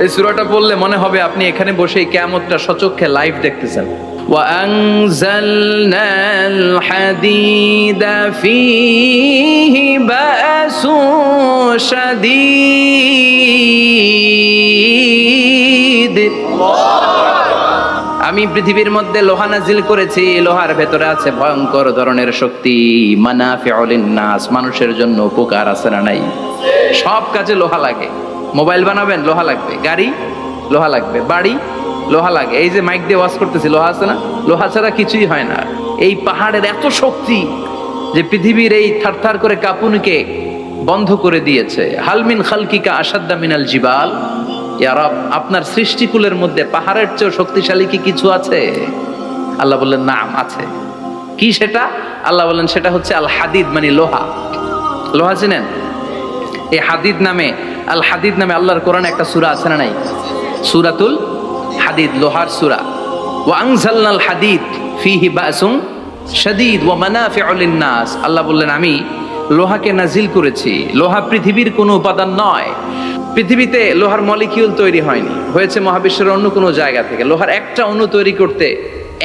এই সূরাটা পড়লে মনে হবে আপনি এখানে বসেই কিয়ামতটা সচক্ষে লাইভ দেখতেছেন। وأنزلنا الحديد فيه بأس شديد আমি পৃথিবীর মধ্যে লোহা নাজিল করেছি, লোহার ভেতরে আছে ভয়ঙ্কর ধরনের শক্তি। মানাফিউল লিন্নাস, মানুষের জন্য উপকার আছে না নাই? সব কাজে লোহা লাগে। মোবাইল বানাবেন, লোহা লাগবে। গাড়ি, লোহা লাগবে। বাড়ি, লোহা লাগে। এই যে মাইক দিয়ে ওয়াজ করতেছি, লোহা আছে না? লোহা ছাড়া কিছুই হয় না। এই পাহাড়ের এত শক্তি যে পৃথিবীর এই থারথার করে কাঁপুনিকে বন্ধ করে দিয়েছে। হালমিন খালকিকা আসাদ্দা মিনাল জিবাল, ইয়া রব, আপনার সৃষ্টিকুলের মধ্যে পাহাড়ের চেয়েও শক্তিশালী কি কিছু আছে? আল্লাহ বললেন নাম আছে। কি সেটা? আল্লাহ বললেন সেটা হচ্ছে আল হাদিদ, মানে লোহা। লোহা চিনেন? এই হাদিদ নামে, আল হাদিদ নামে আল্লাহর কোরআনে একটা সূরা আছে না নাই? সূরাতুল হাদিদ, লোহার সূরা। ওয়া আনজালনাল হাদিদ ফীহি বাসুন শাদীদ ওয়া মানাফিউ লিন-নাস। আল্লাহ বললেন আমি লোহাকে নাজিল করেছি। লোহা পৃথিবীর কোনো উপাদান নয়। পৃথিবীতে লোহার মলিকিউল তৈরি হয়নি, হয়েছে মহাবিশ্বের অন্য কোনো জায়গা থেকে। লোহার একটা অণু তৈরি করতে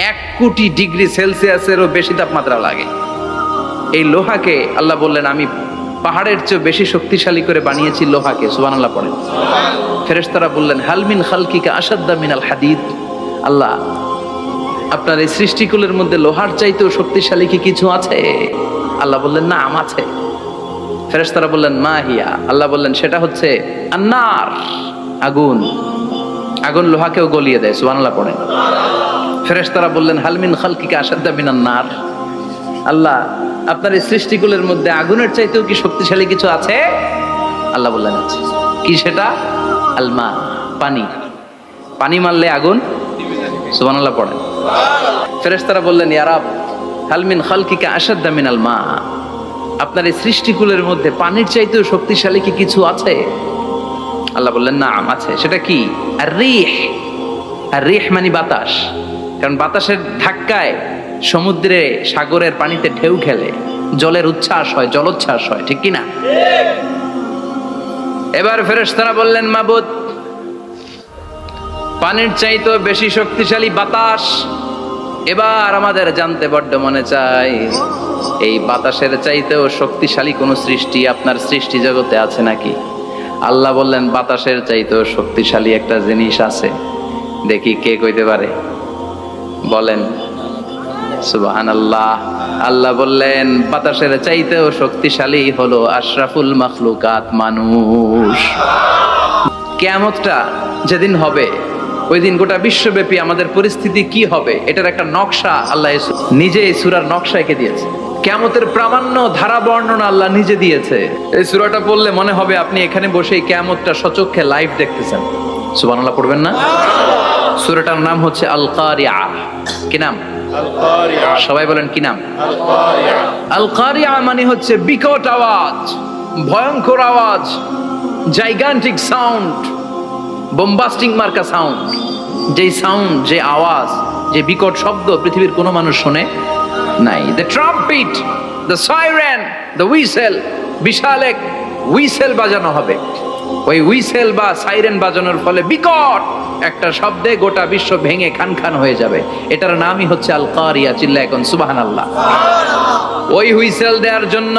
1 কোটি ডিগ্রি সেলসিয়াসেরও বেশি তাপমাত্রা লাগে। এই লোহাকে আল্লাহ বললেন আমি পাহাড়ের চেয়ে বেশি শক্তিশালী করে বানিয়েছি লোহাকে। সুবহানাল্লাহ পড়েন। ফেরেশতারা বললেন হালমিন খালকিকা আসাদ্দা মিনাল হাদিদ। আল্লাহ, আপনার এই সৃষ্টিকুলের মধ্যে লোহার চাইতেও শক্তিশালী কি কিছু আছে? আল্লাহ বললেন নাম আছে। ফেরেশতারা বললেন মা হিয়া। আল্লাহ বললেন সেটা হচ্ছে আন্নার, আগুন। আগুন লোহাকেও গলিয়ে দেয়। সুবহানাল্লাহ পড়েন। ফেরেশতারা বললেন হালমিন খালকিকা আসাদ্দা মিনান নার। আল্লাহ, আপনার এই সৃষ্টিকুলের মধ্যে আগুনের চাইতেও কি শক্তিশালী কিছু আছে? আল্লাহ বললেন আছে। কি সেটা? আলমা, পানি। পানি মারলে আগুন। সুবহানাল্লাহ পড়েন। ফেরেশতারা বললেন ইয়া রাব, হালমিন খালকিকা আসাদ্দা মিনাল মা, আপনার এই সৃষ্টিকুলের মধ্যে পানির চাইতেও শক্তিশালী কি কিছু আছে? আল্লাহ বললেন নাম আছে। সেটা কি? আর রিহ। আর রিহ মানে বাতাস। কারণ বাতাসের ধাক্কায় সমুদ্রে, সাগরের পানিতে ঢেউ খেলে, জলের উচ্ছ্বাস হয়, জলোচ্ছ্বাস হয়, ঠিক কিনা? এবার ফেরেশতারা বললেন মাবুদ, পানির চাইতেও বেশি শক্তিশালী বাতাস। এবার আমাদের জানতে বড্ড মনে চায়, এই বাতাসের চাইতেও শক্তিশালী কোন সৃষ্টি আপনার সৃষ্টি জগতে আছে নাকি? আল্লাহ বললেন বাতাসের চাইতেও শক্তিশালী একটা জিনিস আছে। দেখি কে কইতে পারে, বলেন। সুবহানাল্লাহ। আল্লাহ বললেন বাতাসের চাইতেও শক্তিশালী হলো আশরাফুল মাখলুকাত, মানুষ। কিয়ামতটা যেদিন হবে, ওই দিন গোটা বিশ্বব্যাপী আমাদের পরিস্থিতি কি হবে এটার একটা নকশা আল্লাহ নিজে এই সূরার নকশা এঁকে দিয়েছে। কিয়ামতের প্রামাণ্য ধারা বর্ণনা আল্লাহ নিজে দিয়েছে। এই সূরাটা পড়লে মনে হবে আপনি এখানে বসেই কিয়ামতটা সচক্ষে লাইভ দেখতেছেন। সুবহানাল্লাহ পড়বেন না? সূরাটার নাম হচ্ছে আল কারিআ। কি নাম? আল কারিআ। সবাই বলেন কি নাম? আল কারিআ। আল কারিআ মানে হচ্ছে বিকট আওয়াজ, ভয়ঙ্কর আওয়াজ, জাইগান্টিক সাউন্ড, বোম্বাস্টিক মার্কা সাউন্ড। যেই সাউন্ড, যে আওয়াজ, যে বিকট শব্দ পৃথিবীর কোনো মানুষ শোনে নাই। The trumpet, the siren, the whistle. বিশাল এক হুইসেল বাজানো হবে। ওই হুইসেল বা সাইরেন বাজানোর ফলে বিকট একটা শব্দে গোটা বিশ্ব ভেঙে খান খান হয়ে যাবে। এটার নামই হচ্ছে আল কারিয়া। চিল্লা এখন সুবহানাল্লাহ। ওই হুইসেল দেওয়ার জন্য,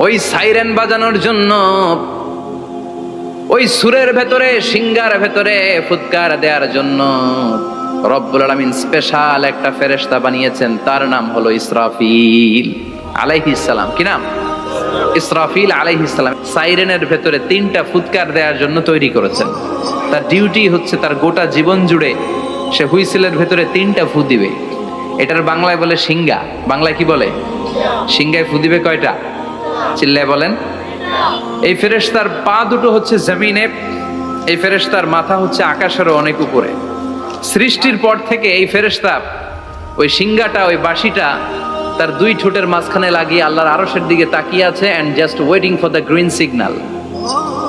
ওই সাইরেন বাজানোর জন্য, ওই সুরের ভেতরে, সিঙ্গার ভেতরে ফুৎকার দেওয়ার জন্য রব্বুল আলামিন স্পেশাল একটা ফেরেশতা বানিয়েছেন। তার নাম হলো ইসরাফিল আলাইহিস সালাম। কি নাম? ইসরাফিল আলাইহিস সালাম। সাইরেনের ভেতরে 3টা ফুৎকার দেওয়ার জন্য তৈরি করেছেন। তার ডিউটি হচ্ছে তার গোটা জীবন জুড়ে সে হুইসেলের ভেতরে 3টা ফু দিবে। এটার বাংলায় বলে সিঙ্গা। বাংলায় কি বলে? সিঙ্গায় ফু দিবে কয়টা? চিল্লায় বলেন। এই ফেরেশতার পা দুটো হচ্ছে জমিনে, এই ফেরেশতার মাথা হচ্ছে আকাশেরও অনেক উপরে। সৃষ্টির পর থেকে এই ফেরেশতা ওই সিঙ্গাটা, ওই বাঁশিটা তার 2 ঠোঁটের মাঝখানে লাগিয়ে আল্লাহর আরশের দিকে তাকিয়ে আছে, and just waiting for the green signal.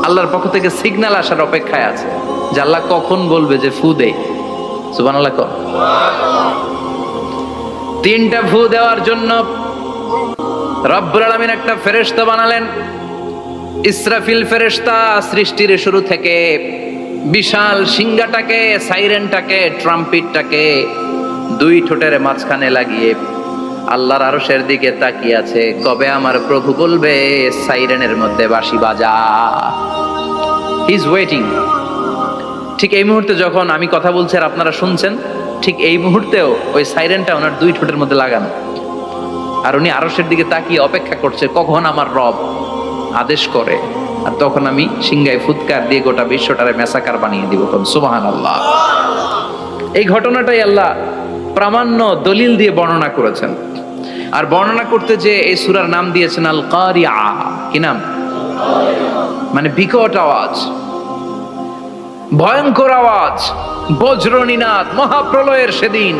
আল্লাহর পক্ষ থেকে সিগন্যাল আসার অপেক্ষায় আছে যে আল্লাহ কখন বলবে যে ফু দেই। সুবহানাল্লাহ। 3টা ফু দেওয়ার জন্য রব্বুল আলামিন একটা ফেরেশতা বানালেন। ইসরাফিল ফেরেশতা সৃষ্টির শুরু থেকে বিশাল সিংহাটাকে, সাইরেনটাকে, ট্রাম্পিটটাকে দুই ঠোঁটের মাঝখানে লাগিয়ে আল্লাহর আরশের দিকে তাকিয়ে আছে, কবে আমার প্রভু বলবে সাইরেনের মধ্যে বাঁশি বাজা। He is waiting. ঠিক এই মুহূর্তে যখন আমি কথা বলছি আর আপনারা শুনছেন, ঠিক এই মুহূর্তেও ওই সাইরেনটা ওনার দুই ঠোঁটের মধ্যে লাগানো, আর উনি আরশের দিকে তাকিয়ে অপেক্ষা করছে কখন আমার রব আদেশ করে, আর তখন আমি সিংহায় ফুৎকার দিয়ে গোটা বিশ্বটারে মেসাকার বানিয়ে দিব। সুবহানাল্লাহ। এই ঘটনাটাই আল্লাহ প্রামাণ্য দলিল দিয়ে বর্ণনা করেছেন। আর বর্ণনা করতে যে এই সূরার নাম দিয়েছেন আল কারিআ। কি নাম? মানে বিকট আওয়াজ, ভয়ঙ্কর আওয়াজ, বজ্রনিনাদ, মহাপ্রলয়ের সেদিন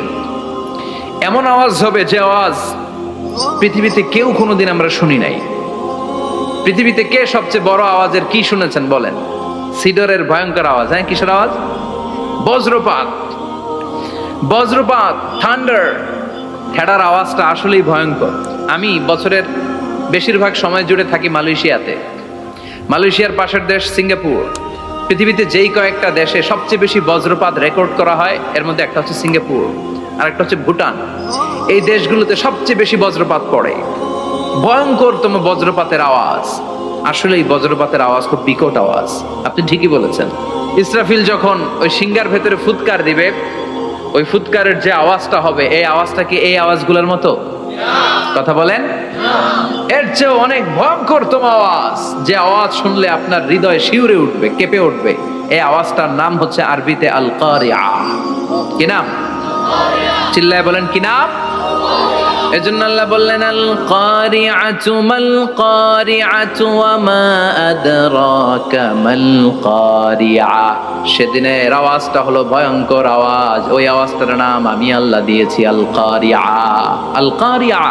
এমন আওয়াজ হবে যে আওয়াজ পৃথিবীতে কেউ কোনোদিন আমরা শুনি নাই। পৃথিবীতে কে সবচেয়ে বড় আওয়াজের কি শুনেছেন বলেন? সিডরের ভয়ঙ্কর আওয়াজ। হ্যাঁ, কিসের আওয়াজ? বজ্রপাত। বজ্রপাত, থান্ডার, ঠেডার আওয়াজটা আসলেই ভয়ঙ্কর। আমি বছরের বেশিরভাগ সময় জুড়ে থাকি মালয়েশিয়াতে। মালয়েশিয়ার পাশের দেশ সিঙ্গাপুর। পৃথিবীতে যেই কয়েকটা দেশে সবচেয়ে বেশি বজ্রপাত রেকর্ড করা হয় এর মধ্যে একটা হচ্ছে সিঙ্গাপুর, আর একটা হচ্ছে ভুটান। এই দেশগুলোতে সবচেয়ে বেশি বজ্রপাত পড়ে। ভয়ঙ্করতম বজ্রপাতের আওয়াজ। আসলে এই বজ্রপাতের আওয়াজ খুব বিকট আওয়াজ। আপনি ঠিকই বলেছেন। ইসরাফিল যখন ওই সিংহার ভেতরে ফুৎকার দিবে, ওই ফুৎকারের যে আওয়াজটা হবে, এই আওয়াজটা কি এই আওয়াজগুলোর মতো? কথা বলেন। এর চেয়ে অনেক ভয়ঙ্করতম আওয়াজ, যে আওয়াজ শুনলে আপনার হৃদয় শিউরে উঠবে, কেঁপে উঠবে। এই আওয়াজটার নাম হচ্ছে আরবিতে আল কারিআ। কি নাম? চিল্লায় বলেন কি নাম? এজন্য আল্লাহ বললেন আল কারিআতু মাল কারিআতু ওয়া মা আদরাকা মাল কারিআ। সেদিনের আওয়াজটা হলো ভয়ঙ্কর আওয়াজ। ওই আওয়াজটার নাম আমি আল্লাহ দিয়েছি আল কারিআ। আল কারিআ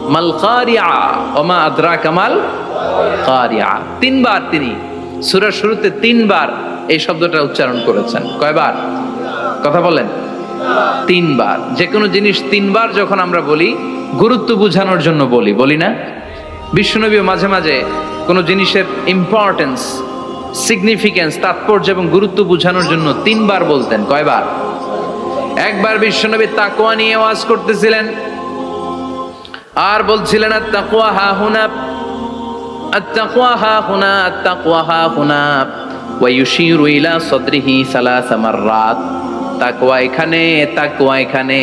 মাল কারিআ ওয়া মা আদরাকা মাল কারিআ। তিনবার তিনি সূরার শুরুতে তিনবার এই শব্দটা উচ্চারণ করেছেন। কয়বার? কথা বলেন। তিনবার। যে কোনো জিনিস তিনবার যখন আমরা বলি গুরুত্ব বোঝানোর জন্য বলি, বলি না? বিশ্বনবীও মাঝে মাঝে কোনো জিনিসের ইম্পর্টেন্স, সিগনিফিকেন্স, তাৎপর্য এবং গুরুত্ব বোঝানোর জন্য তিনবার বলতেন। কয়বার? একবার বিশ্বনবী তাকওয়া নিয়ে ওয়াজ করতেছিলেন আর বলছিলেন আত-তাকওয়া হাহুনা, আত-তাকওয়া হাহুনা, আত-তাকওয়া হাহুনা ওয়া ইউশিরু ইলা সাদরিহি সালাসা মাররাত। তাকওয়া এখানে, তাকওয়া এখানে,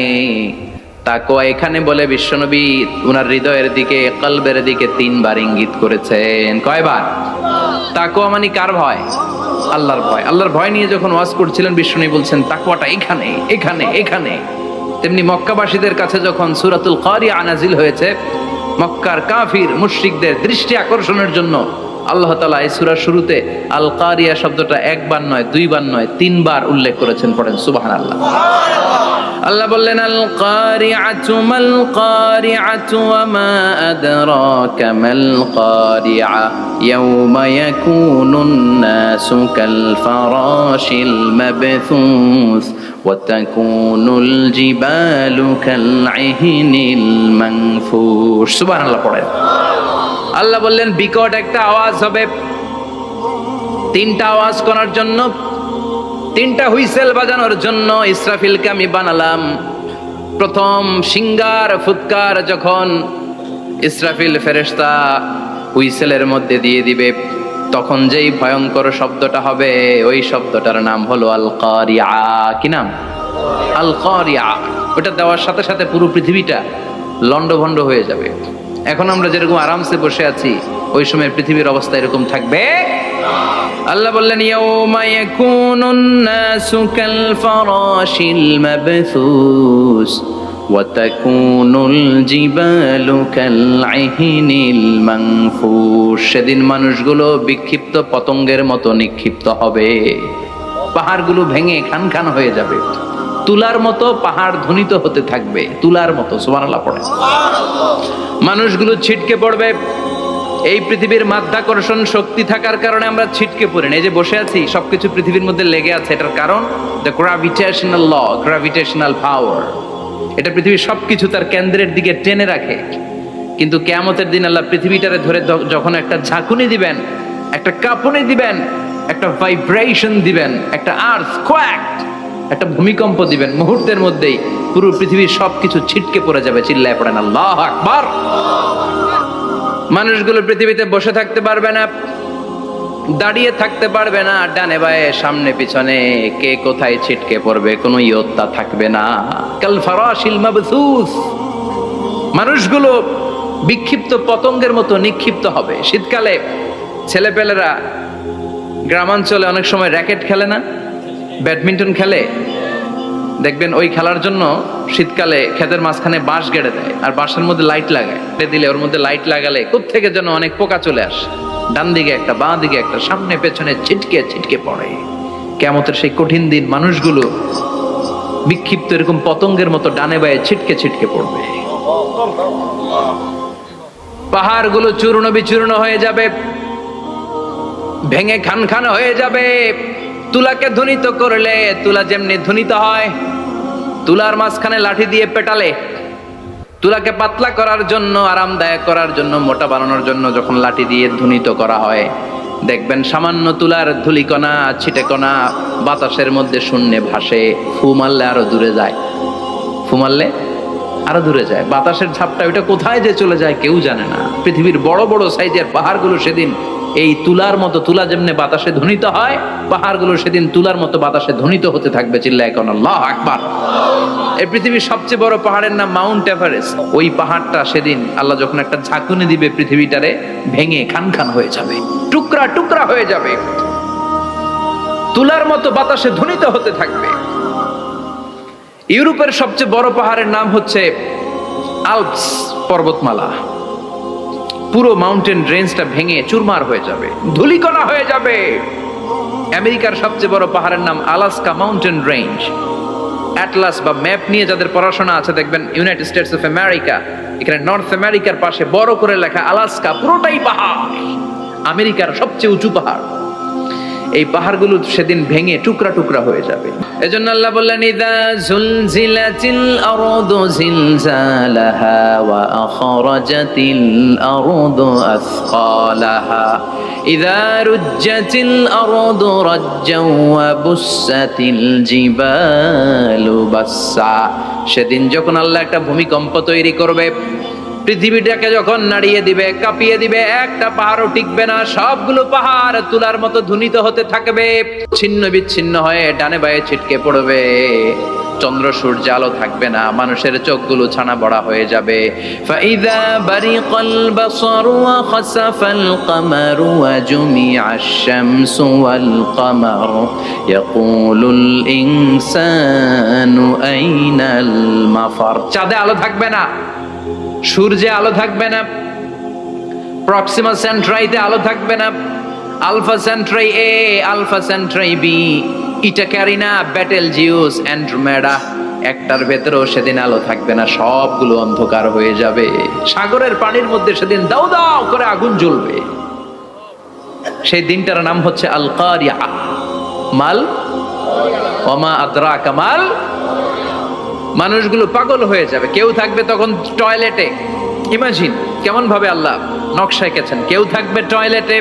তাকওয়া এখানে বলে বিশ্বনবী উনার হৃদয়ের দিকে, কলবের দিকে তিনবার ইঙ্গিত করেছেন। কয়বার? তাকওয়া মানে কার ভয়? আল্লাহর ভয়। আল্লাহর ভয় নিয়ে যখন ওয়াজ করছিলেন বিশ্বনবী বলছেন তাকওয়াটা এখানে, এখানে, এখানে। তেমনি মক্কাবাসীদের কাছে যখন সূরাতুল কারিআ নাজিল হয়েছে, মক্কার কাফির মুশরিকদের দৃষ্টি আকর্ষণের জন্য আল্লাহ তাআলা এই সূরার শুরুতে আল কারিয়া শব্দটা একবার নয়, দুইবার নয়, তিনবার উল্লেখ করেছেন। পড়েন সুবহানাল্লাহ। আল্লাহ বললেন আল কারিআতু মাল কারিআতু ওয়া মা আদরাকা মাল কারিআ ইয়াওমা ইয়াকুনুন নাসু কাল ফারাশিল মাবথুস ওয়া তাকুনুল জিবালু কাল ইহনিল মানফুশ। সুবহানাল্লাহ পড়েন। আল্লাহ বললেন বিকট একটা আওয়াজ হবে। তিনটা আওয়াজ করার জন্য, তিনটা হুইসেল বাজানোর জন্য ইসরাফিলকে আমি বানালাম। প্রথম সিংহার ফুৎকার যখন ইসরাফিল ফেরেশতা হুইসেলের মধ্যে দিয়ে দিবে, তখন যেই ভয়ঙ্কর শব্দটা হবে, ওই শব্দটার নাম হলো আল কারিআ। কি নাম? আল কারিআ। ওটা দেওয়ার সাথে সাথে পুরো পৃথিবীটা লন্ডভন্ড হয়ে যাবে। এখন আমরা যেরকম আরামসে বসে আছি, ওই সময় পৃথিবীর অবস্থা এরকম থাকবে। আল্লাহ বললেন ইয়াউমা ইয়াকুনুন নাসু কাল ফারাশিল মাবথুস ওয়া তাকুনুল জিবালু কাল ইহনিল মানফুশ। সেদিন মানুষগুলো বিক্ষিপ্ত পতঙ্গের মতো নিক্ষিপ্ত হবে। পাহাড়গুলো ভেঙে খান খান হয়ে যাবে। তুলার মতো পাহাড় ধ্বনিত হতে থাকবে, তুলার মতো। সুবহানাল্লাহ পড়ে। মানুষগুলো ছিটকে পড়বে। এই পৃথিবীর মাধ্যাকর্ষণ শক্তি থাকার কারণে আমরা ছিটকে পড়ি না। এই যে বসে আছি, সবকিছু পৃথিবীর মধ্যে লেগে আছে। এটার কারণ দ্য গ্র্যাভিটেশনাল ল, গ্র্যাভিটেশনাল পাওয়ার। এটা পৃথিবীর সবকিছু তার কেন্দ্রের দিকে টেনে রাখে। কিন্তু কিয়ামতের দিন আল্লাহ পৃথিবীটারে ধরে যখন একটা ঝাঁকুনি দিবেন, একটা কাঁপুনি দিবেন, একটা ভাইব্রেশন দিবেন, একটা আর্থকোয়াক, একটা ভূমিকম্প দিবেন, মুহূর্তের মধ্যেই পুরো পৃথিবীর সবকিছু ছিটকে পড়ে যাবে। চিল্লায় পড়েন আল্লাহু আকবার। মানুষগুলো পৃথিবীতে বসে থাকতে পারবে না, দাঁড়িয়ে থাকতে পারবে না, ডানে বায়ে সামনে পিছনে কে কোথায় ছিটকে পড়বে কোনো ইয়ত্তা থাকবে না। কাল ফারাশিল মাবসুস, মানুষগুলো বিক্ষিপ্ত পতঙ্গের মতো নিক্ষিপ্ত হবে। শীতকালে ছেলেপেলেরা গ্রামাঞ্চলে অনেক সময় র্যাকেট খেলে না, ব্যাডমিন্টন খেলে, দেখবেন ওই খেলার জন্য শীতকালে ক্ষেতের মাঝখানে বাঁশ গেড়ে দেয় আর বাঁশের মধ্যে লাইট লাগায়, দিলে ওর মধ্যে লাইট লাগালে কোত্থেকে যেন অনেক পোকা চলে আসে, ডান দিকে একটা বাঁ দিকে একটা, সামনে পেছনে ছিটকে ছিটকে পড়ে। কিয়ামতের সেই কঠিন দিন মানুষগুলো বিক্ষিপ্ত এরকম পতঙ্গের মতো ডানে বায়ে ছিটকে ছিটকে পড়বে। পাহাড়গুলো চূর্ণ বিচূর্ণ হয়ে যাবে, ভেঙে খান খান হয়ে যাবে। তুলাকে ধ্বনিত করলে তুলা যেমনি ধ্বনিত হয়, তুলার মাঝখানে লাঠি দিয়ে পেটালে, তুলাকে পাতলা করার জন্য, আরামদায়ক করার জন্য, মোটা বানানোর জন্য যখন লাঠি দিয়ে ধ্বনিত করা হয়, দেখবেন সামান্য তুলার ধুলিকণা ছিটেকণা বাতাসের মধ্যে শূন্যে ভাসে। ফু মারলে আরো দূরে যায়, ফু মারলে আরো দূরে যায়, বাতাসের ঝাপটা ওইটা কোথায় যে চলে যায় কেউ জানে না। পৃথিবীর বড় বড় সাইজের পাহাড়গুলো সেদিন এই তুলার মতো, তুলা যেমনি বাতাসে ধ্বনিত হয়, পাহাড়গুলো সেদিন তুলার মতো বাতাসে ধ্বনিত হতে থাকবে। চিল্লায় কোন আল্লাহু আকবার। এই পৃথিবীর সবচেয়ে বড় পাহাড়ের নাম মাউন্ট এভারেস্ট। ওই পাহাড়টা সেদিন আল্লাহ যখন একটা ঝাঁকুনি দিবে, পৃথিবীটারে ভেঙে খান খান হয়ে যাবে, টুকরা টুকরা হয়ে যাবে, তুলার মতো বাতাসে ধ্বনিত হতে থাকবে। ইউরোপের সবচেয়ে বড় পাহাড়ের নাম হচ্ছে আল্পস পর্বতমালা। পুরো মাউন্টেন রেঞ্জটা ভেঙে চুরমার হয়ে যাবে, ধূলিকণা হয়ে যাবে। আমেরিকার সবচেয়ে বড় পাহাড়ের নাম আলাস্কা মাউন্টেন রেঞ্জ। অ্যাটলাস বা ম্যাপ নিয়ে যাদের পড়াশোনা আছে দেখবেন ইউনাইটেড স্টেটস অফ আমেরিকা, এখানে নর্থ আমেরিকার পাশে বড় করে লেখা আলাস্কা, পুরোটাই পাহাড়, আমেরিকার সবচেয়ে উঁচু পাহাড়। এই পাহাড়গুলো সেদিন ভেঙে টুকরা টুকরা হয়ে যাবে। এজন্য আল্লাহ বললেন, ইযা যুলজিলাতিল আরদু জিলজালাহা ওয়া আখরাজাতিল আরদু আসকালাহা ইযা রুজ্জাতিল আরদু রাজ্জাও ওয়া বুসাতিল জিবালু বাসসা। সেদিন যখন আল্লাহ একটা ভূমিকম্প তৈরি করবে, পৃথিবীটাকে যখন নাড়িয়ে দিবে, কাঁপিয়ে দিবে, একটা পাহাড়ও টিকবে না, সবগুলো পাহাড় তুলার মতো ধ্বনিত হতে থাকবে, ছিন্ন বিচ্ছিন্ন হয়ে ডানে বায়ে ছিটকে পড়বে। চন্দ্র সূর্য আলো থাকবে না, মানুষের চোখগুলো ছানা বড়া হয়ে যাবে। ফাইযা বারিকাল বাসারু ওয়া খাসাফাল কামারু ওয়া জুমিআশ শামসু ওয়াল কামার ইয়াকুলুল ইনসানু আইনাল মাফার। চাঁদে আলো থাকবে না, সূর্যে আলো থাকবে না, প্রক্সিমা সেন্ট্রাইতে আলো থাকবে না, আলফা সেন্ট্রাই এ, আলফা সেন্ট্রাই বি, ইটা ক্যারিনা, ব্যাটেল জিউস, অ্যান্ড্রোমেডা, একটার ভেতরেও সেদিন আলো থাকবে না, সবগুলো অন্ধকার হয়ে যাবে। সাগরের পানির মধ্যে সেদিন দাউ দাউ করে আগুন জ্বলবে। সেই দিনটার নাম হচ্ছে আল কারিয়া। মাল ওমা আদরাকা মাল। মানুষগুলো পাগল হয়ে যাবে। কেউ থাকবে তখন টয়লেটে, ইমাজিন কেমন ভাবে আল্লাহ নকশা এঁকেছেন। কেউ থাকবে টয়লেটে,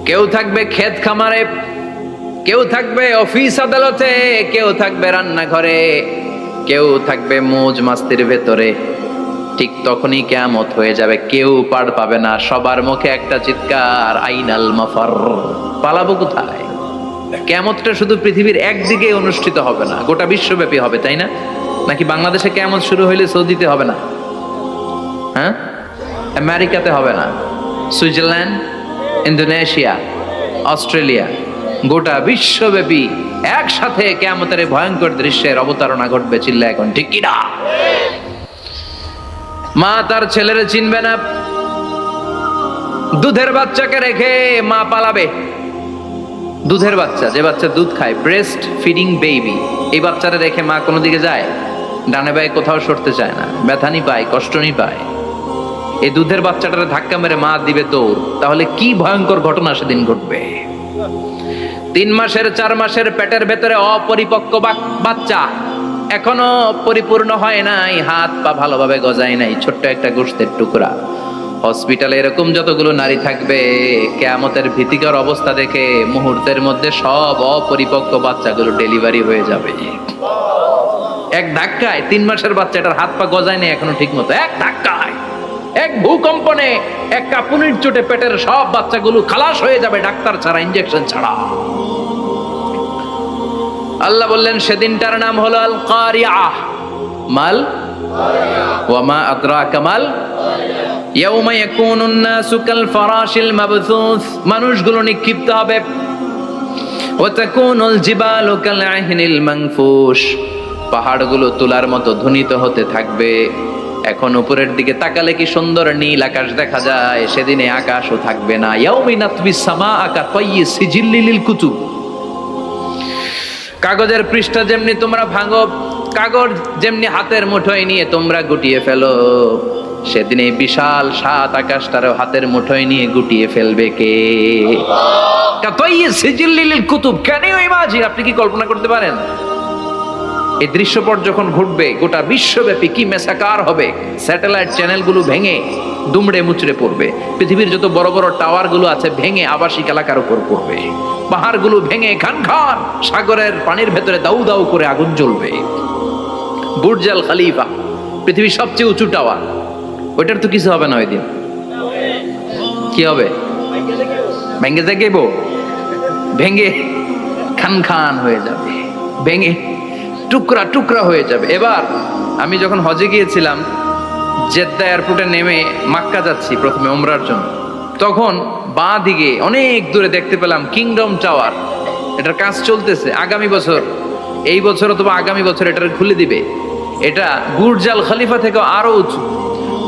কেউ থাকবে ক্ষেত খামারে, কেউ থাকবে অফিস আদালতে, কেউ থাকবে রান্নাঘরে, কেউ থাকবে মৌজ মাস্তির ভেতরে। ঠিক তখনই কিয়ামত হয়ে যাবে, কেউ পার পাবে না, সবার মুখে একটা চিৎকার, আইনাল মাফার। পালাবো কোথায়? কিয়ামতটা শুধু পৃথিবীর একদিকে অনুষ্ঠিত হবে না, গোটা বিশ্বব্যাপী হবে, তাই না? নাকি বাংলাদেশে কিয়ামত শুরু হইলে সৌদিতে হবে না? হ্যাঁ, আমেরিকাতে হবে না, সুইজারল্যান্ড, ইন্দোনেশিয়া, অস্ট্রেলিয়া, গোটা বিশ্বব্যাপী একসাথে কিয়ামতের ভয়ঙ্কর দৃশ্যের অবতারণা ঘটবে। চিল্লা এখন ঠিক কি না? মা তার ছেলেরে চিনবে না, দুধের বাচ্চাকে রেখে মা পালাবে। দুধের বাচ্চা, যে বাচ্চা দুধ খায়, ব্রেস্ট ফিডিং বেবি, এই বাচ্চারা রেখে মা কোনো দিকে যায়? ডানে বায়ে কোথাও সরতে চায় না, ব্যথানি পায়, কষ্টনি পায়। এই দুধের বাচ্চাটারে ধাক্কা মেরে মা দিবে দৌড়। তাহলে কি ভয়ঙ্কর ঘটনা সেদিন ঘটবে। 3 মাসের 4 মাসের পেটের ভেতরে অপরিপক্ক বাচ্চা, এখনো পরিপূর্ণ হয় নাই, হাত পা ভালোভাবে গজায় নাই, ছোট্ট একটা গোশতের টুকরা। হসপিটালে এরকম যতগুলো নারী থাকবে, কিয়ামতের ভীতিকর অবস্থা দেখে মুহূর্তের মধ্যে সব অপরিপক্ক বাচ্চাগুলো ডেলিভারি হয়ে যাবে। এক ধাক্কায় 3 মাসের বাচ্চাটার হাত পা গজায় নেই এখনো ঠিক মতো, এক ধাক্কায়, এক ভূকম্পনে, এক কাঁপুনির চোটে পেটের সব বাচ্চাগুলো খালাস হয়ে যাবে ডাক্তার ছাড়া, ইনজেকশন ছাড়া। আল্লাহ বললেন সেদিনটার নাম হলো আল কারিআহ। মাল ওয়া মা আদরাকা মাল ইয়াউমা ইয়াকুনুন নাসু কাল ফারাশিল মাবথুস, মানুষগুলো নিক্ষিপ্ত হবে। ওয়া তাকুনুল জিবালু কাল আহিনিল মানফুশ, পাহাড়গুলো তুলার মতো ধ্বনিত হতে থাকবে। এখন উপরের দিকে তাকালে কি সুন্দর নীল আকাশ দেখা যায়, সেদিনে আকাশও থাকবে না। ইয়াউমিন নাতবিস সামাআ কাতাইয়ি সিজিল্লিল কুতুব, কাগজের পৃষ্ঠা যেমনি তোমরা ভাঙো, কাগজ যেমনি হাতের মুঠোয় নিয়ে তোমরা গুটিয়ে ফেলো, সেদিন এই বিশাল 7 আকাশটারও হাতের মুঠোয় নিয়ে গুটিয়ে ফেলবে কে? কাতাইয়ি সিজিল্লিল কুতুব, ক্যান ইউ ইমাজিন? আপনি কি কল্পনা করতে পারেন এই দৃশ্যপট যখন ঘটবে গোটা বিশ্বব্যাপী কি মেসাকার হবে? স্যাটেলাইট চ্যানেলগুলো ভেঙে দুমড়ে মুচড়ে পড়বে, পৃথিবীর যত বড় বড় টাওয়ার গুলো আছে ভেঙে আবাসিক এলাকার উপর পড়বে, পাহাড়গুলো ভেঙে খান খান সাগরের পানির ভেতরে দাউ দাউ করে আগুন জ্বলবে। বুর্জ আল খলিফা, পৃথিবীর সবচেয়ে উঁচু টাওয়ার, ওইটার তো কিছু হবে না ওই দিন। কি হবে? ভেঙে যাইব, ভেঙে খান খান হয়ে যাবে, ভেঙে টুকরা টুকরা হয়ে যাবে। এবার আমি যখন হজে গিয়েছিলাম, জেদ্দা এয়ারপোর্টে নেমে মাক্কা যাচ্ছি প্রথমে ওমরার জন্য, তখন বাঁ দিকে অনেক দূরে দেখতে পেলাম কিংডম টাওয়ার। এটার কাজ চলতেছে, আগামী বছর, এই বছর অথবা আগামী বছর এটার খুলে দিবে। এটা বুর্জ আল খলিফা থেকে আরো উঁচু।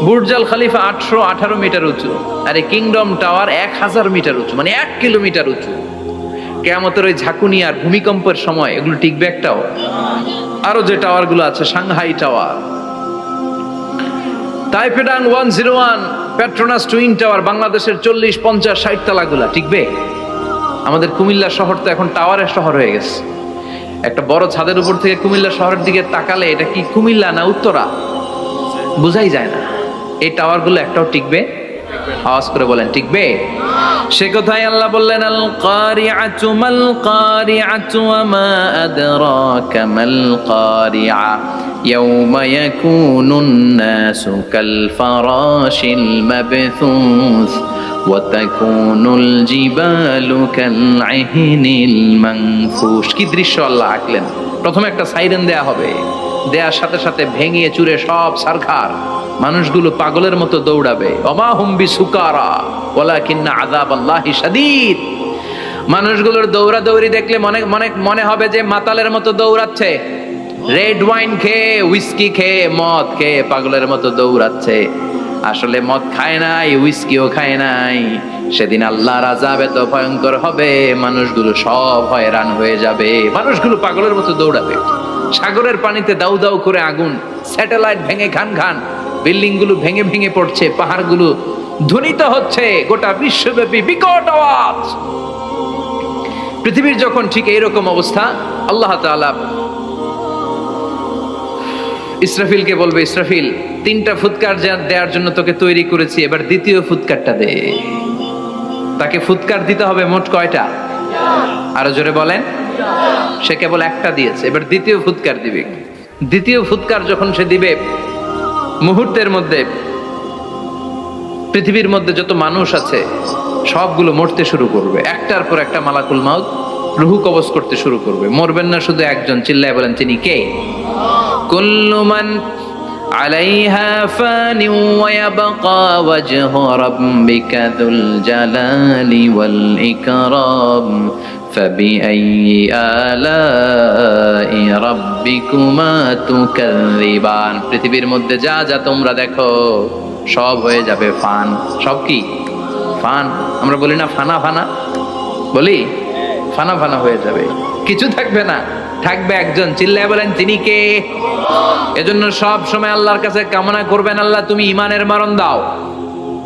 বুর্জ আল খলিফা 818 মিটার উঁচু, আর এই কিংডম টাওয়ার 1000 মিটার উঁচু, মানে 1 কিলোমিটার উঁচু। কিয়ামতের ওই ঝাঁকুনি আর ভূমিকম্পের সময় এগুলো টিকবে একটাও? আরো যে টাওয়ার গুলো আছে, Shanghai tower, Taipei 101, Petronas twin tower, বাংলাদেশের 40, 50, 60 তালাগুলা টিকবে? আমাদের কুমিল্লা শহর তো এখন টাওয়ারের শহর হয়ে গেছে। একটা বড় ছাদের উপর থেকে কুমিল্লা শহরের দিকে তাকালে এটা কি কুমিল্লা না উত্তরা বুঝাই যায় না। এই টাওয়ার গুলো একটাও টিকবে? আওয়াজ করে বলেন টিকবে? সে কথাই আল্লাহ বললেন আল কারিআতু মাল কারিআতু ওয়া মা আদরাকা মাল কারিআ ইয়াউমা ইয়াকুনুন নাসু কাল ফারাশিল মাবথুস ওয়া তাকুনুল জিবালু কাল আহিনিল মানফুশ। কি দৃশ্য আল্লাহ আঁকলেন! প্রথমে একটা সাইরেন দেয়া হবে, দেয়ার সাথে সাথে ভেঙে চুরে সব সারখার, মানুষগুলো পাগলের মতো দৌড়াবে। ওমা হুম বিসুকারা ওয়ালাকিন্না আযাবাল্লাহি শাদীদ। মানুষগুলোর দৌড়াদৌড়ি দেখলে মনে হবে যে মাতালের মতো দৌড়াচ্ছে, রেড ওয়াইন খেয়ে, হুইস্কি খেয়ে, মদ খেয়ে পাগলের মতো দৌড়াচ্ছে। আসলে মদ খায় নাই, হুইস্কিও খায় নাই। সেদিন আল্লাহর আযাব এত ভয়ঙ্কর হবে, মানুষগুলো সব হয়রান হয়ে যাবে, মানুষগুলো পাগলের মতো দৌড়াবে। সাগরের পানিতে দাউ দাউ করে আগুন, স্যাটেলাইট ভেঙে খান খান, বিল্ডিং গুলো ভেঙে ভেঙে পড়ছে, পাহাড়গুলো ধ্বনিত হচ্ছে, গোটা বিশ্বব্যাপী বিকট আওয়াজ। পৃথিবীর যখন ঠিক এইরকম অবস্থা, আল্লাহ তাআলা ইসরাফিলকে বলবে, ইসরাফিল 3টা ফুৎকার দেওয়ার জন্য তোকে তৈরি করেছি, এবার দ্বিতীয় ফুৎকারটা দে। তাকে ফুৎকার দিতে হবে মোট কয়টা? আরো জোরে বলেন। সে কেবল একটা দিয়েছে, এবার দ্বিতীয় ফুৎকার দিবে। দ্বিতীয় ফুৎকার যখন সে দিবে, মুহূর্তের মধ্যে পৃথিবীর মধ্যে যত মানুষ আছে সবগুলো মরতে শুরু করবে, একটার পর একটা মালাকুল মাউত রুহু কবজ করতে শুরু করবে। মরবেন না শুধু একজন, চিল্লায় বলেন তিনি কে? কুল্লু মান আলাইহা ফানি ওয়া ইয়াবকা ওয়াজহু রাব্বিকা যুল জালালি ওয়াল ইকরাম ফাবিআইয়ি আলাই রাব্বিকুমা তুকাযযিবান। পৃথিবীর মধ্যে যা যা তোমরা দেখো সব হয়ে যাবে ফান। সব কি? ফান। আমরা বলি না ফানা ফানা, বলি ফানা ফানা হয়ে যাবে, কিছু থাকবে না, থাকবে একজন, চিল্লায় বলেন তিনি কে? এজন্য সব সময় আল্লাহর কাছে কামনা করবেন, আল্লাহ তুমি ঈমানের মরণ দাও।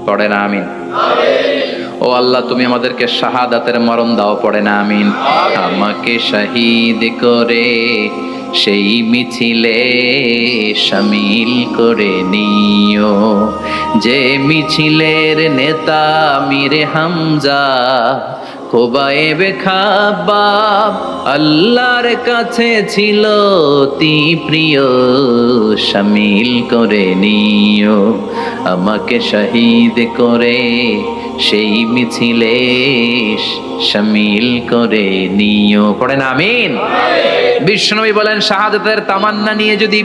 পড়ে না আমিন? ও আল্লাহ তুমি আমাদেরকে শাহাদাতের মরণ দাও। পড়ে না আমিন? আমাকে শহীদ করে সেই মিছিলে শামিল করে নিও। যে মিছিলের নেতা মীর হামজা, খোবায়েবে খাব্বাব আল্লাহর কাছে ছিল অতি প্রিয়, শামিল করে নিও। আমাকে শহীদ করে সেই মিছিলে শামিল করে নিও। পড়েন আমিন। বিশ্বনবী বলেন, শাহাদাতের তামান্না নিয়ে যদি,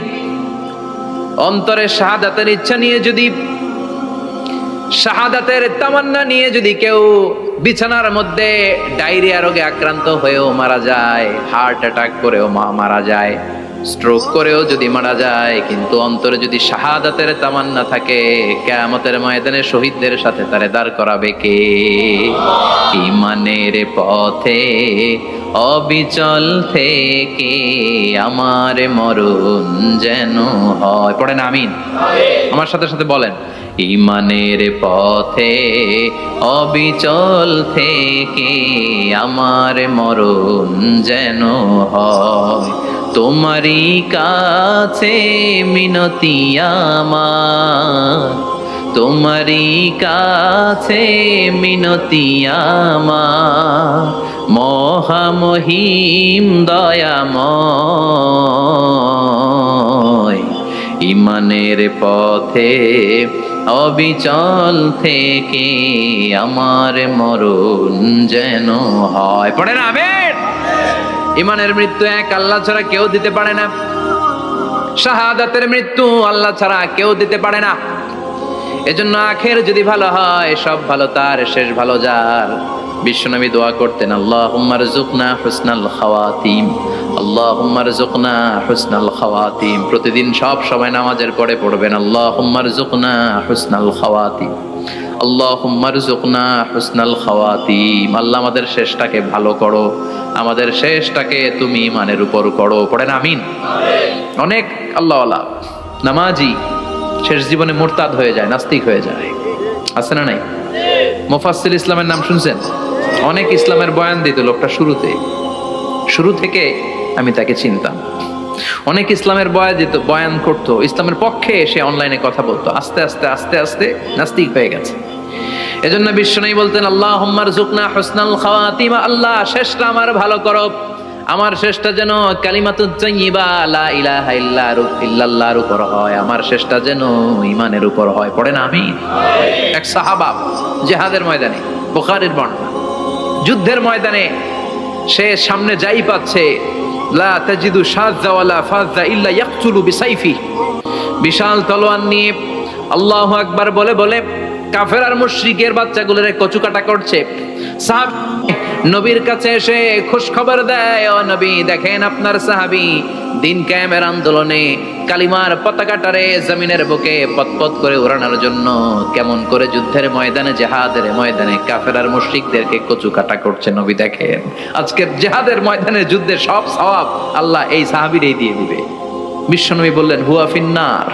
অন্তরে শাহাদাতের ইচ্ছা নিয়ে যদি, শাহাদাতের তামান্না নিয়ে যদি কেউ বিছানার মধ্যে ডায়রিয়া রোগে আক্রান্ত হয়েও মারা যায়, হার্ট অ্যাটাক করেও মারা যায়, স্ট্রোক করেও যদি মারা যায়, কিন্তু অন্তরে যদি শাহাদাতের তামান্না থাকে, কিয়ামতের ময়দানে শহীদদের সাথে তারে দাঁড় করাবে কে? ঈমানের পথে অবিচল থেকে আমার মরণ যেন হয়। পড়েন আমিন। আমার সাথে সাথে বলেন, ঈমানের পথে অবিচল থেকে আমার মরণ যেন হয়। তোমারই কাছে মিনতি আমার, তোমারই কাছে মিনতি আমার, মহামহিম দয়াময়। ঈমানের পথে অবিচল থেকে আমার মরণ যেন হয়। পড়েন আমিন। ঈমানের মৃত্যু এক, আল্লাহ ছাড়া কেউ দিতে পারে না। শাহাদাতের মৃত্যু আল্লাহ ছাড়া কেউ দিতে পারে না। এজন্য আখের যদি ভালো হয়, সব ভালো তার, শেষ ভালো যার। বিশ্বনবী দোয়া করতেন, আল্লাহুম্মা রযুকনা হুসনাল খাওয়াতিম, আল্লাহুম্মা রযুকনা হুসনাল খাওয়াতিম। প্রতিদিন সব সময় নামাজের পরে পড়বেন, আল্লাহুম্মা রযুকনা হুসনাল খাওয়াতিম, আল্লাহুম্মা রযুকনা হুসনাল খাওয়াতিম। আল্লাহ আমাদের শেষটাকে ভালো করো, আমাদের শেষটাকে তুমি ঈমানের উপর করো। পড়েন আমিন। অনেক আল্লাহওয়ালা নামাজি শেষ জীবনে মুরতাদ হয়ে যায়, নাস্তিক হয়ে যায়, আছে না নাই? মুফাসসির ইসলামের নাম শুনছেন? অনেক ইসলামের বয়ান দিত লোকটা শুরু থেকে আমি তাকে চিনতাম। অনেক ইসলামের বয়ান করতো, ইসলামের পক্ষে এসে অনলাইনে কথা বলতো। আস্তে আস্তে আস্তে আস্তে নাস্তিক হয়ে গেছে। এজন্য বিশ্বনবী বলতেন, আল্লাহুম্মা রযুকনা হুসনাল খাওয়াতিম, আল্লাহ শেষটা আমার ভালো করো, আমার শেষটা যেন কালিমাতুত তাইয়্যিবা লা ইলাহা ইল্লাল্লাহর উপর হয়, আমার শেষটা যেন ঈমানের উপর হয়। পড়েন আমিন। এক সাহাবা জিহাদের ময়দানে, বুখারীর বর্ণনা, যুদ্ধের ময়দানে সে সামনে যাই পাচ্ছে, লা তাজিদু শাযা ওয়ালা ফাযা ইল্লা ইয়াকতুলু বিসাইফি, বিশাল তলোয়ার নিয়ে আল্লাহু আকবার বলে বলে কাফের আর মুশরিকের বাচ্চাগুলোরে কচুকাটা করছে। সাহাবী নবীর কাছে এসে খুশ খবর দেয়, ও নবী দেখেন আপনার সাহাবী দিন কায়েমের আন্দোলনে কালিমার পতাকাটারে জমিনের বুকে পতপত করে উড়ানোর জন্য কেমন করে যুদ্ধের ময়দানে, জিহাদের ময়দানে কাফের আর মুশরিকদেরকে কচুকাটা করছে। নবী দেখেন আজকের জিহাদের ময়দানে যুদ্ধের সব সওয়াব আল্লাহ এই সাহাবীরই দিয়ে দিবে। বিশ্বনবী বললেন, হুয়া ফিন্নার,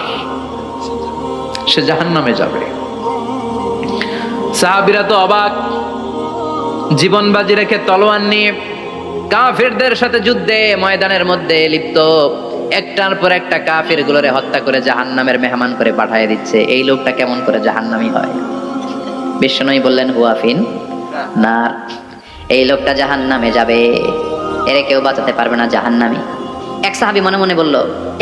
সে জাহান্নামে যাবে। সাহাবীরা তো অবাক, জীবন বাজি রেখে তলোয়ার নিয়ে কাফেরদের সাথে যুদ্ধে ময়দানের মধ্যে লিপ্ত, একটার পর একটা কাফের গুলোরে হত্যা করে জাহান্নামের মেহমান করে পাঠিয়ে দিচ্ছে। এই লোকটা কেমন করে জাহান্নামী হয়? বিশ্বনবী বললেন, হুয়া ফিন নার, এই লোকটা জাহান্নামে যাবে, এরে কেউ বাঁচাতে পারবে না, জাহান্নামী। এক সাহাবী মনে মনে বলল,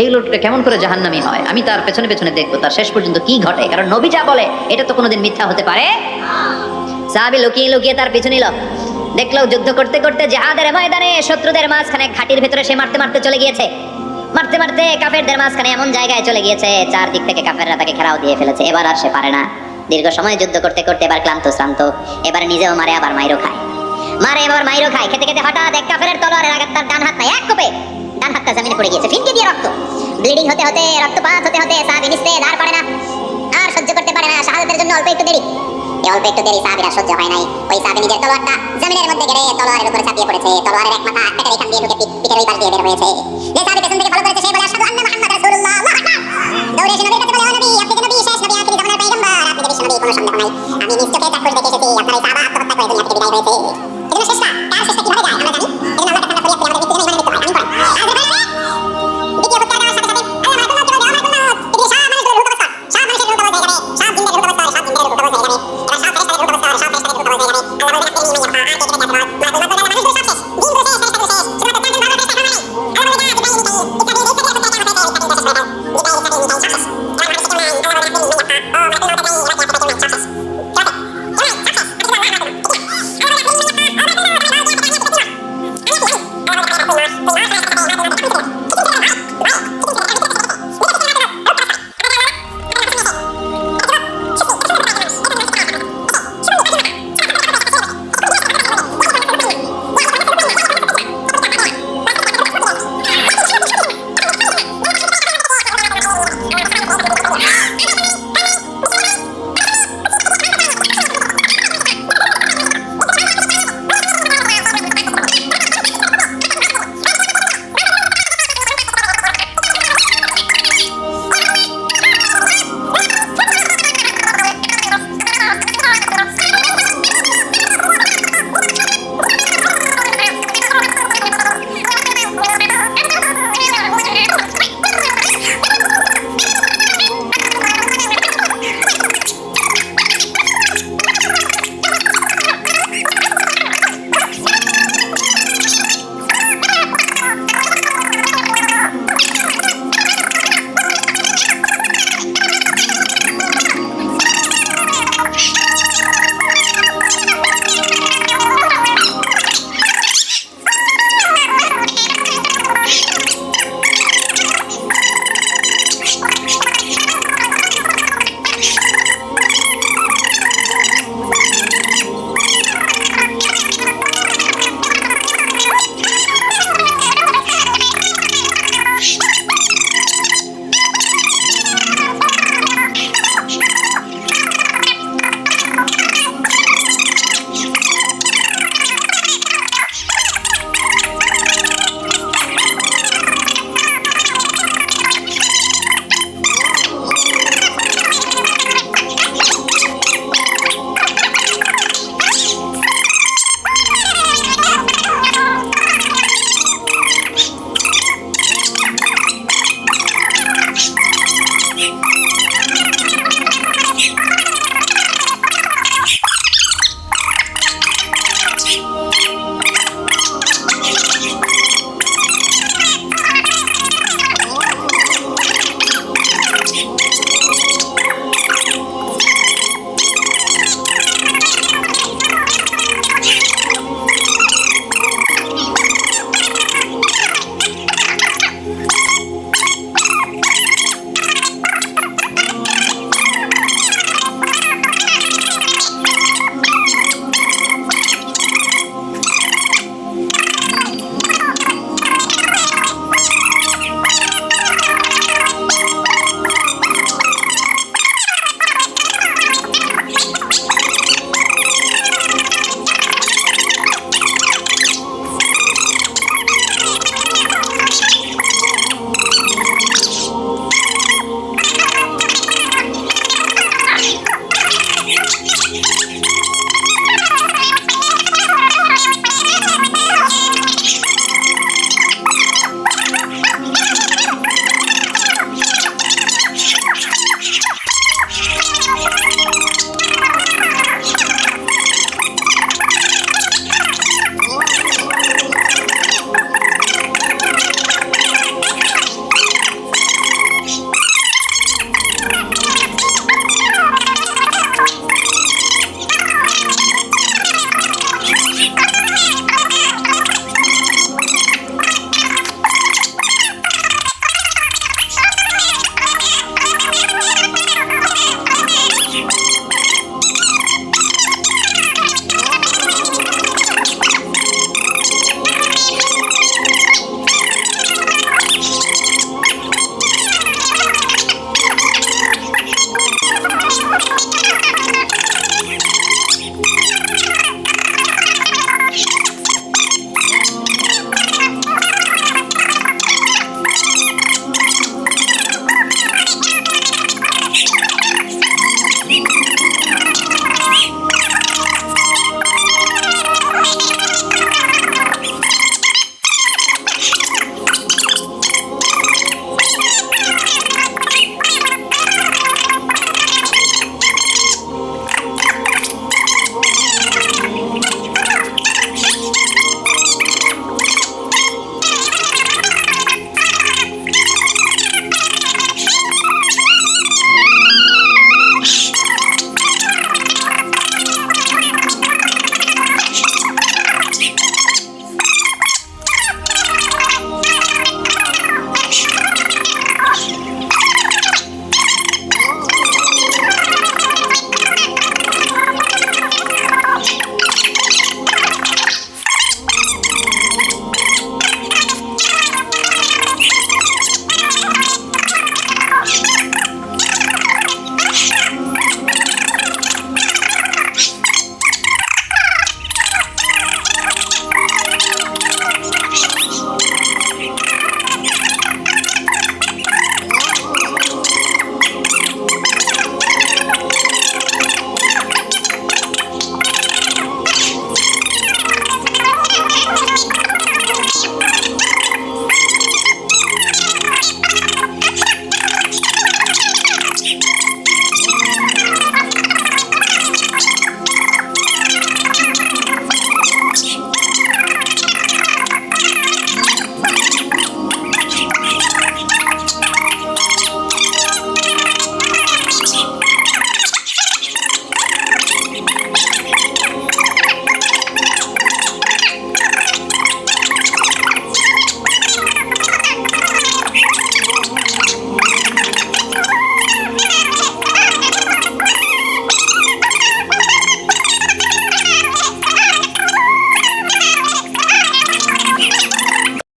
এই লোকটা কেমন করে জাহান্নামী হয়, আমি তার পেছনে পেছনে দেখবো তার শেষ পর্যন্ত কি ঘটে, কারণ নবী যা বলে এটা তো কোনোদিন মিথ্যা হতে পারে। সাহাবী লুকিয়ে লুকিয়ে তার পিছু নিল, দেখলো যুদ্ধ করতে করতে জিহাদের ময়দানে শত্রুদের মাঝখানে ঘাটির ভেতরে সে মারতে মারতে চলে গিয়েছে, মারতে মারতে কাফেরদের মাঝখানে এমন জায়গায় চলে গিয়েছে চারদিক থেকে কাফেররা তাকে ঘেরাও দিয়ে ফেলেছে। এবার আর সে পারে না, দীর্ঘ সময় যুদ্ধ করতে করতে এবার ক্লান্ত শ্রান্ত, এবার নিজেও মারে আবার মাইরও খায়, মারে আবার মাইরও খায়। খেতে খেতে হঠাৎ এক কাফেরের তলোয়ারের আঘাত তার ডান হাতটা এক কোপে ডান হাতটা জমিনে পড়ে গিয়েছে, ফিনকে দিয়ে রক্ত, ব্লিডিং হতে হতে, রক্তপাত হতে হতে সাহাবী নিস্তেজ, আর পারে না, আর সহ্য করতে পারে না। শাহাদাতের জন্য অল্প একটু দেরি, অল্প একটু দেরি সাহাবীরা সহ্য হয় নাই। ওই সাহাবী নিজের তলোয়ারটা জমিনের মধ্যে গেড়ে তলোয়ারের উপরে চাপিয়ে পড়েছে, তলোয়ারের এক মাথা পেটের এখান দিয়ে ঢুকে পিঠের ওই পাশ দিয়ে বের হয়েছে। যে সাহাবী পেছন থেকে ফলো করেছে সে বলে, আশহাদু আন্না মুহাম্মাদার রাসূলুল্লাহ, আল্লাহু আকবার। দৌড়ে এসে নবীর কাছে বলে, ও নবী, আপনি যে নবী, শেষ নবী, আখিরি জামানার পয়গম্বর, আপনি যে বিশ্ব নবী, কোনো সন্দেহ নাই, আমি নিজ চোখে চাক্ষুষ দেখে এসেছি আপনার এই সাহাবা আত্মহত্যা করে দুনিয়া থেকে বিদায় হয়েছে।